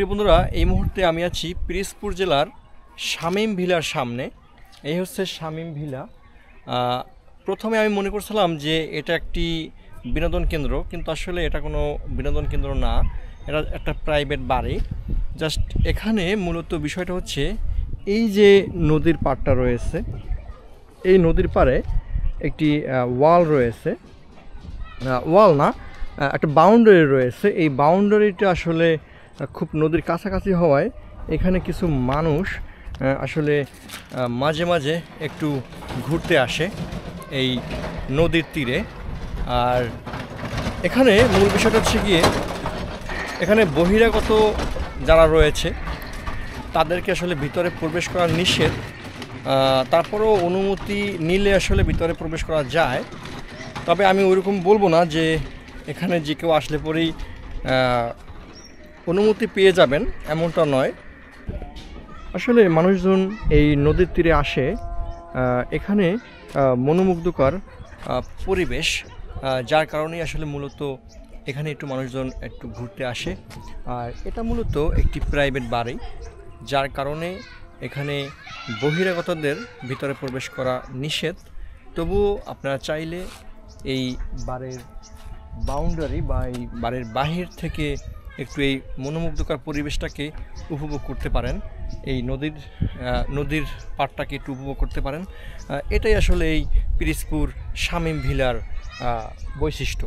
প্রিয় বন্ধুরা, এই মুহূর্তে আমি আছি পিরোজপুর জেলার শামীম ভিলার সামনে। এই হচ্ছে শামীম ভিলা। প্রথমে আমি মনে করছিলাম যে এটা একটি বিনোদন কেন্দ্র, কিন্তু আসলে এটা কোনো বিনোদন কেন্দ্র না, এটা একটা প্রাইভেট বাড়ি। জাস্ট এখানে মূলত বিষয়টা হচ্ছে এই যে নদীর পাড়টা রয়েছে, এই নদীর পাড়ে একটি ওয়াল রয়েছে, ওয়াল না, একটা বাউন্ডারি রয়েছে। এই বাউন্ডারিটা আসলে খুব নদীর কাছাকাছি হওয়ায় এখানে কিছু মানুষ আসলে মাঝে মাঝে একটু ঘুরতে আসে এই নদীর তীরে। আর এখানে মূল বিষয়টা হচ্ছে গিয়ে, এখানে বহিরাগত যারা রয়েছে তাদেরকে আসলে ভিতরে প্রবেশ করা নিষেধ। তারপরেও অনুমতি নিলে আসলে ভিতরে প্রবেশ করা যায়। তবে আমি ওইরকম বলবো না যে এখানে যে কেউ আসলে পরেই অনুমতি পেয়ে যাবেন, এমনটা নয়। আসলে মানুষজন এই নদীর তীরে আসে, এখানে মনোমুগ্ধকর পরিবেশ, যার কারণেই আসলে মূলত এখানে একটু মানুষজন একটু ঘুরতে আসে। আর এটা মূলত একটি প্রাইভেট বাড়ি, যার কারণে এখানে বহিরাগতদের ভিতরে প্রবেশ করা নিষেধ। তবুও আপনারা চাইলে এই বাড়ির বাউন্ডারি বা এই বাড়ির বাহির থেকে একটু এই মনোমুগ্ধকর পরিবেশটাকে উপভোগ করতে পারেন, এই নদীর পাড়টাকে একটু উপভোগ করতে পারেন। এটাই আসলে এই পিরোজপুর শামীম ভিলার বৈশিষ্ট্য।